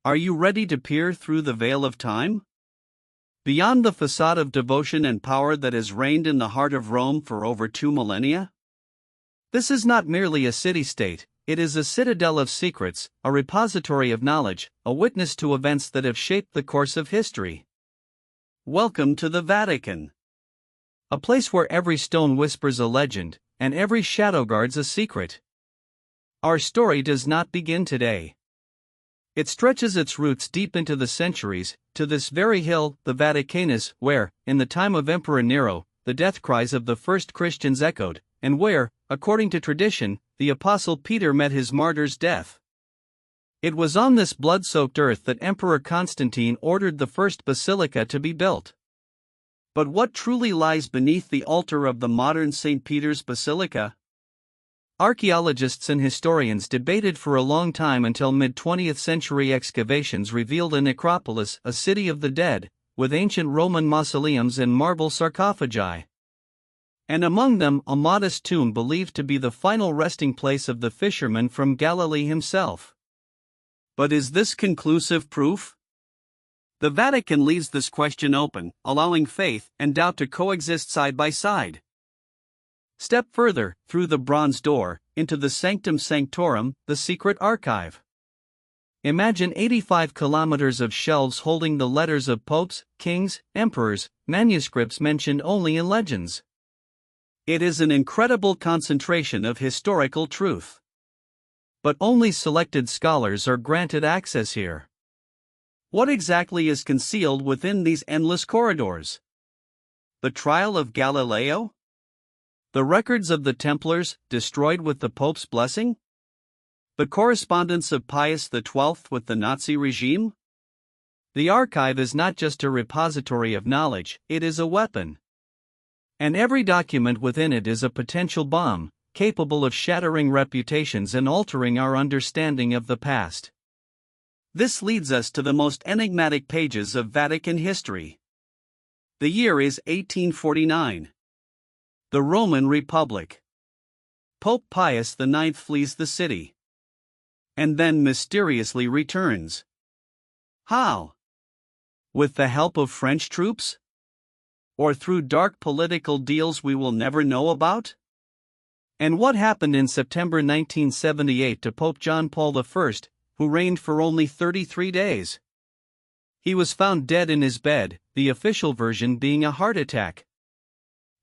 Are you ready to peer through the veil of time? Beyond the facade of devotion and power that has reigned in the heart of Rome for over 2 millennia? This is not merely a city-state, it is a citadel of secrets, a repository of knowledge, a witness to events that have shaped the course of history. Welcome to the Vatican. A place where every stone whispers a legend, and every shadow guards a secret. Our story does not begin today. It stretches its roots deep into the centuries, to this very hill, the Vaticanus, where, in the time of Emperor Nero, the death cries of the first Christians echoed, and where, according to tradition, the Apostle Peter met his martyr's death. It was on this blood-soaked earth that Emperor Constantine ordered the first basilica to be built. But what truly lies beneath the altar of the modern St. Peter's Basilica? Archaeologists and historians debated for a long time until mid-20th century excavations revealed a necropolis, a city of the dead, with ancient Roman mausoleums and marble sarcophagi. And among them a modest tomb believed to be the final resting place of the fisherman from Galilee himself. But is this conclusive proof? The Vatican leaves this question open, allowing faith and doubt to coexist side by side. Step further, through the bronze door, into the Sanctum Sanctorum, the secret archive. Imagine 85 kilometers of shelves holding the letters of popes, kings, emperors, manuscripts mentioned only in legends. It is an incredible concentration of historical truth. But only selected scholars are granted access here. What exactly is concealed within these endless corridors? The trial of Galileo? The records of the Templars, destroyed with the Pope's blessing? The correspondence of Pius XII with the Nazi regime? The archive is not just a repository of knowledge, it is a weapon. And every document within it is a potential bomb, capable of shattering reputations and altering our understanding of the past. This leads us to the most enigmatic pages of Vatican history. The year is 1849. The Roman Republic. Pope Pius IX flees the city. And then mysteriously returns. How? With the help of French troops? Or through dark political deals we will never know about? And what happened in September 1978 to Pope John Paul I, who reigned for only 33 days? He was found dead in his bed, the official version being a heart attack.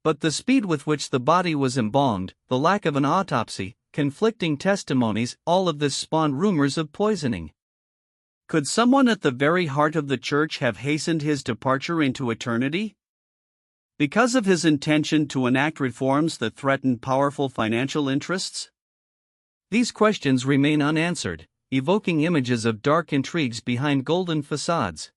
But the speed with which the body was embalmed, the lack of an autopsy, conflicting testimonies, all of this spawned rumors of poisoning. Could someone at the very heart of the Church have hastened his departure into eternity? Because of his intention to enact reforms that threatened powerful financial interests? These questions remain unanswered, evoking images of dark intrigues behind golden facades.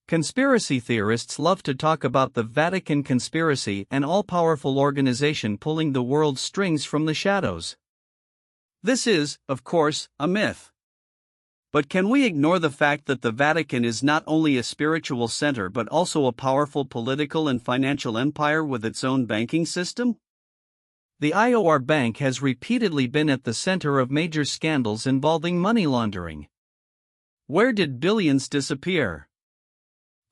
Conspiracy theorists love to talk about the Vatican conspiracy, an all-powerful organization pulling the world's strings from the shadows. This is, of course, a myth. But can we ignore the fact that the Vatican is not only a spiritual center but also a powerful political and financial empire with its own banking system? The IOR Bank has repeatedly been at the center of major scandals involving money laundering. Where did billions disappear?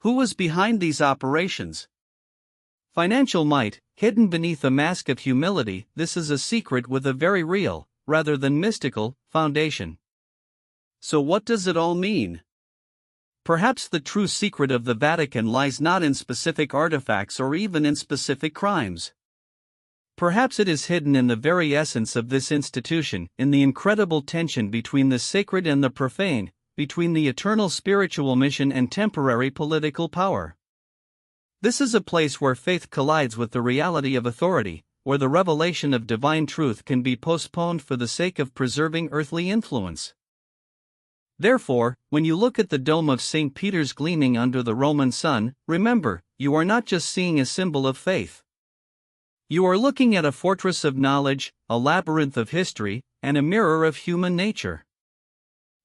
Who was behind these operations? Financial might, hidden beneath a mask of humility, this is a secret with a very real, rather than mystical, foundation. So what does it all mean? Perhaps the true secret of the Vatican lies not in specific artifacts or even in specific crimes. Perhaps it is hidden in the very essence of this institution, in the incredible tension between the sacred and the profane, between the eternal spiritual mission and temporary political power. This is a place where faith collides with the reality of authority, where the revelation of divine truth can be postponed for the sake of preserving earthly influence. Therefore, when you look at the dome of St. Peter's gleaming under the Roman sun, remember, you are not just seeing a symbol of faith. You are looking at a fortress of knowledge, a labyrinth of history, and a mirror of human nature.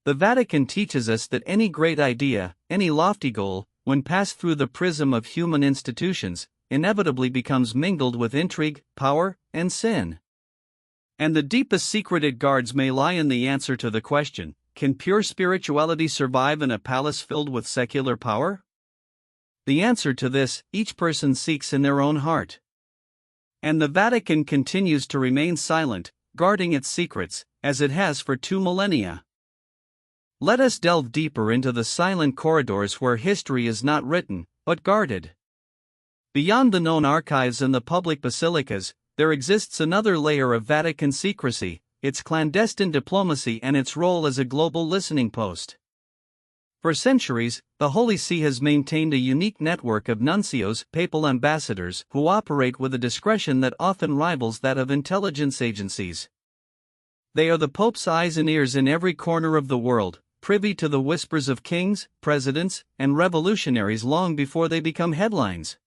The Vatican teaches us that any great idea, any lofty goal, when passed through the prism of human institutions, inevitably becomes mingled with intrigue, power, and sin. And the deepest secret it guards may lie in the answer to the question, can pure spirituality survive in a palace filled with secular power? The answer to this, each person seeks in their own heart. And the Vatican continues to remain silent, guarding its secrets, as it has for 2 millennia. Let us delve deeper into the silent corridors where history is not written, but guarded. Beyond the known archives and the public basilicas, there exists another layer of Vatican secrecy, its clandestine diplomacy and its role as a global listening post. For centuries, the Holy See has maintained a unique network of nuncios, papal ambassadors, who operate with a discretion that often rivals that of intelligence agencies. They are the Pope's eyes and ears in every corner of the world, privy to the whispers of kings, presidents, and revolutionaries long before they become headlines.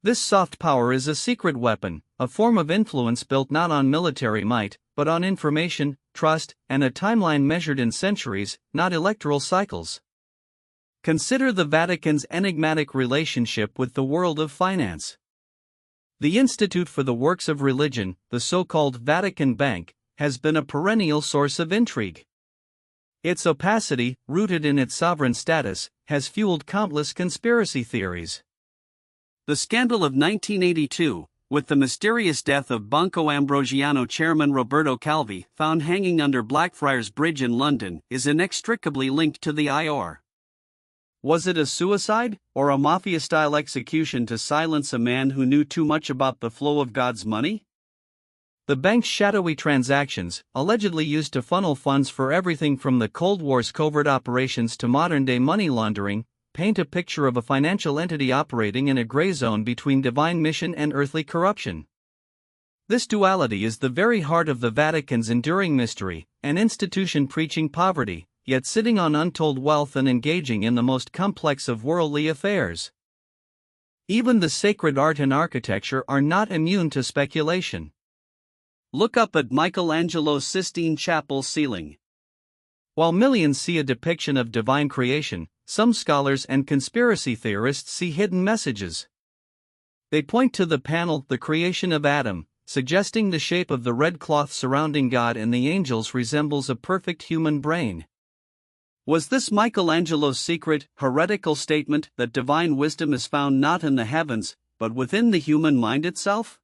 This soft power is a secret weapon, a form of influence built not on military might, but on information, trust, and a timeline measured in centuries, not electoral cycles. Consider the Vatican's enigmatic relationship with the world of finance. The Institute for the Works of Religion, the so-called Vatican Bank, has been a perennial source of intrigue. Its opacity, rooted in its sovereign status, has fueled countless conspiracy theories. The scandal of 1982, with the mysterious death of Banco Ambrosiano chairman Roberto Calvi, found hanging under Blackfriars Bridge in London, is inextricably linked to the IOR. Was it a suicide, or a mafia-style execution to silence a man who knew too much about the flow of God's money? The bank's shadowy transactions, allegedly used to funnel funds for everything from the Cold War's covert operations to modern-day money laundering, paint a picture of a financial entity operating in a gray zone between divine mission and earthly corruption. This duality is the very heart of the Vatican's enduring mystery, an institution preaching poverty, yet sitting on untold wealth and engaging in the most complex of worldly affairs. Even the sacred art and architecture are not immune to speculation. Look up at Michelangelo's Sistine Chapel ceiling. While millions see a depiction of divine creation, some scholars and conspiracy theorists see hidden messages. They point to the panel, the creation of Adam, suggesting the shape of the red cloth surrounding God and the angels resembles a perfect human brain. Was this Michelangelo's secret, heretical statement that divine wisdom is found not in the heavens, but within the human mind itself?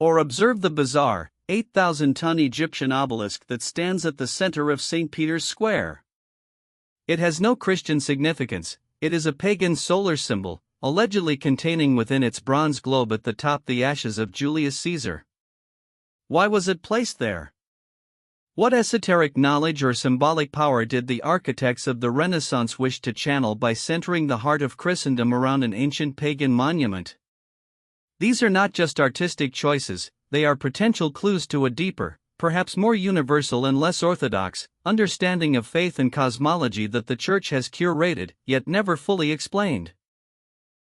Or observe the bizarre, 8,000-ton Egyptian obelisk that stands at the center of St. Peter's Square. It has no Christian significance, it is a pagan solar symbol, allegedly containing within its bronze globe at the top the ashes of Julius Caesar. Why was it placed there? What esoteric knowledge or symbolic power did the architects of the Renaissance wish to channel by centering the heart of Christendom around an ancient pagan monument? These are not just artistic choices, they are potential clues to a deeper, perhaps more universal and less orthodox, understanding of faith and cosmology that the Church has curated, yet never fully explained.